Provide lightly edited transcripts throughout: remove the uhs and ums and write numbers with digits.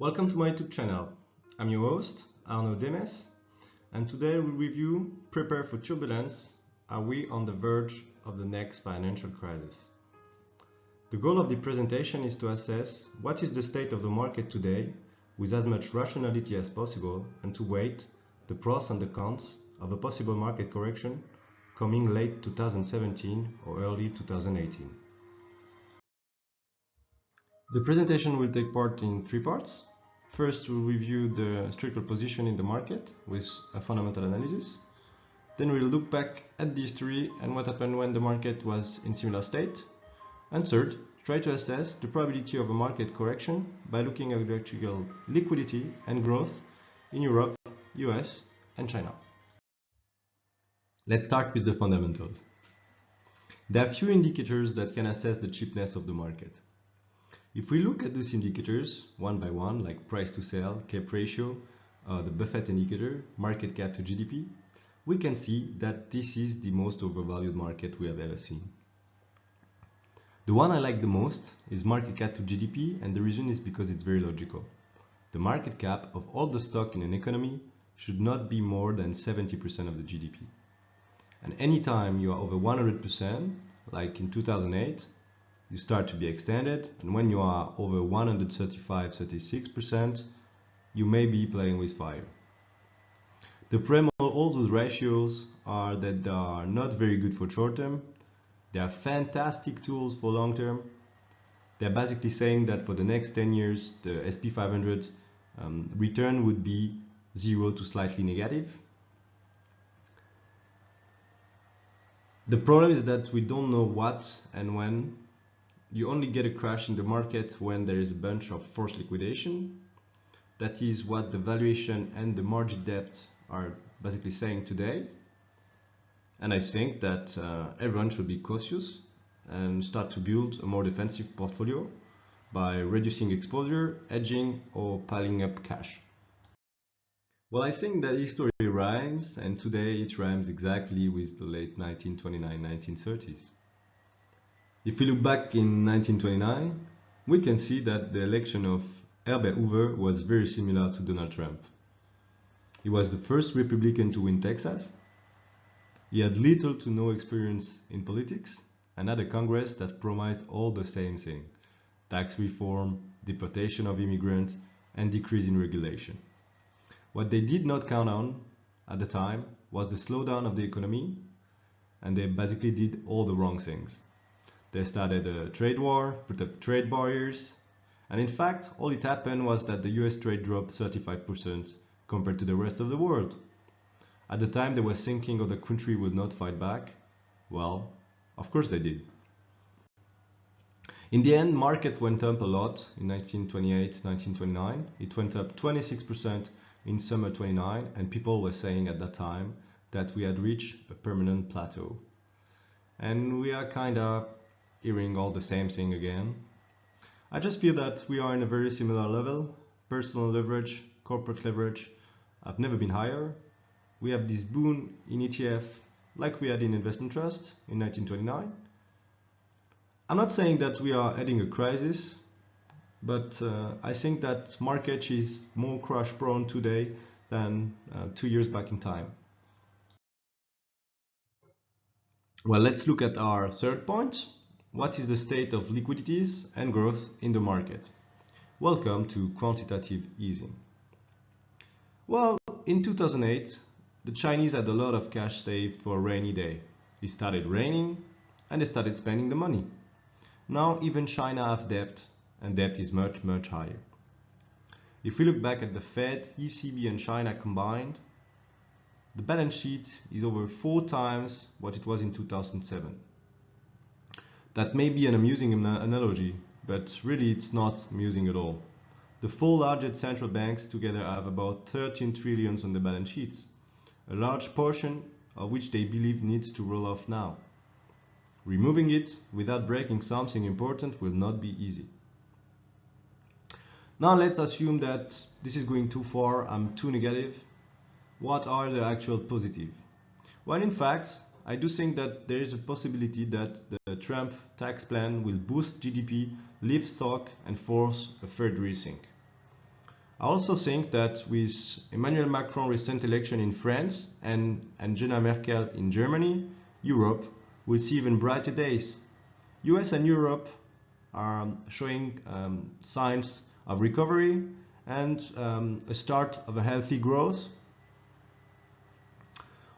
Welcome to my YouTube channel. I'm your host, Arnaud Demes, and today we'll review Prepare for Turbulence. Are we on the verge of the next financial crisis? The goal of the presentation is to assess what is the state of the market today with as much rationality as possible and to weigh the pros and the cons of a possible market correction coming late 2017 or early 2018. The presentation will take part in three parts. First, we'll review the historical position in the market with a fundamental analysis. Then we'll look back at the history and what happened when the market was in similar state. And third, try to assess the probability of a market correction by looking at the actual liquidity and growth in Europe, US, and China. Let's start with the fundamentals. There are few indicators that can assess the cheapness of the market. If we look at these indicators one by one, like price to sell, cap ratio, the Buffett indicator, market cap to GDP, we can see that this is the most overvalued market we have ever seen. The one I like the most is market cap to GDP, and the reason is because it's very logical. The market cap of all the stock in an economy should not be more than 70% of the GDP. And anytime you are over 100%, like in 2008, you start to be extended, and when you are over 135-36%, you may be playing with fire. The problem of all those ratios are that they are not very good for short term. They are fantastic tools for long term. They're basically saying that for the next 10 years, the SP 500 return would be 0 to slightly negative. The problem is that we don't know what and when. You only get a crash in the market when there is a bunch of forced liquidation. That is what the valuation and the margin debt are basically saying today. And I think that everyone should be cautious and start to build a more defensive portfolio by reducing exposure, hedging, or piling up cash. Well, I think that history rhymes, and today it rhymes exactly with the late 1929-1930s. If we look back in 1929, we can see that the election of Herbert Hoover was very similar to Donald Trump. He was the first Republican to win Texas. He had little to no experience in politics and had a Congress that promised all the same thing: tax reform, deportation of immigrants, and decrease in regulation. What they did not count on at the time was the slowdown of the economy, and they basically did all the wrong things. They started a trade war, put up trade barriers, and in fact, all it happened was that the US trade dropped 35% compared to the rest of the world. At the time, they were thinking the country would not fight back. Well, of course they did. In the end, market went up a lot in 1928, 1929. It went up 26% in summer 29, and people were saying at that time that we had reached a permanent plateau. And we are kind of hearing all the same thing again. I just feel that we are in a very similar level. Personal leverage, corporate leverage have never been higher. We have this boom in ETF like we had in investment trust in 1929. I'm not saying that we are heading a crisis, but I think that market is more crash prone today than 2 years back in time. Well, let's look at our third point. What is the state of liquidities and growth in the market? Welcome to quantitative easing. Well, in 2008, the Chinese had a lot of cash saved for a rainy day. It started raining and they started spending the money. Now even China has debt, and debt is much, much higher. If we look back at the Fed, ECB and China combined, the balance sheet is over 4 times what it was in 2007. That may be an amusing analogy, but really it's not amusing at all. The 4 largest central banks together have about 13 trillion on the balance sheets, a large portion of which they believe needs to roll off now. Removing it without breaking something important will not be easy. Now let's assume that this is going too far, I'm too negative. What are the actual positives? Well, in fact, I do think that there is a possibility that the Trump tax plan will boost GDP, lift stock, and force a third rethink. I also think that with Emmanuel Macron recent election in France and Angela Merkel in Germany, Europe will see even brighter days. US and Europe are showing signs of recovery and a start of a healthy growth.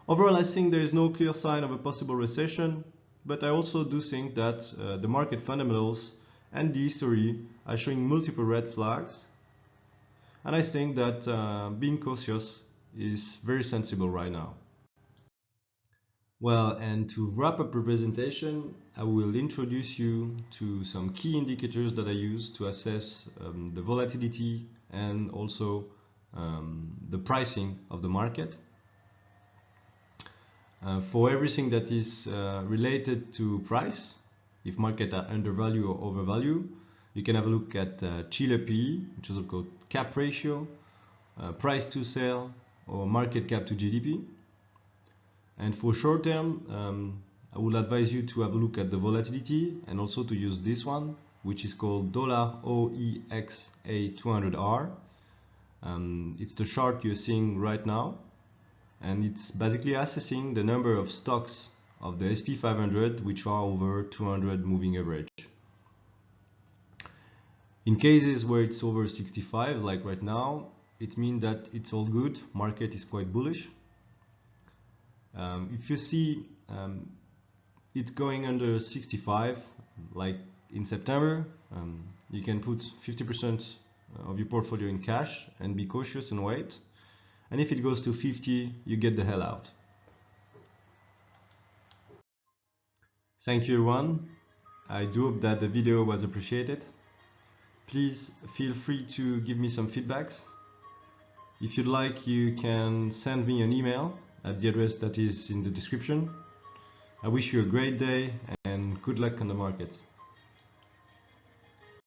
Overall, I think there is no clear sign of a possible recession, but I also do think that the market fundamentals and the history are showing multiple red flags, and I think that being cautious is very sensible right now. Well, and to wrap up the presentation, I will introduce you to some key indicators that I use to assess the volatility and also the pricing of the market. For everything that is related to price, if market are undervalue or overvalue, you can have a look at Chile PE, which is also called cap ratio, price to sell, or market cap to GDP. And for short term, I would advise you to have a look at the volatility and also to use this one, which is called $OEXA200R. It's the chart you're seeing right now, and it's basically assessing the number of stocks of the SP 500 which are over 200 moving average. In cases where it's over 65, like right now, it means that it's all good, market is quite bullish. If you see it going under 65, like in September, you can put 50% of your portfolio in cash and be cautious and wait. And if it goes to 50, you get the hell out. Thank you everyone. I do hope that the video was appreciated. Please feel free to give me some feedbacks. If you'd like, you can send me an email at the address that is in the description. I wish you a great day and good luck on the markets.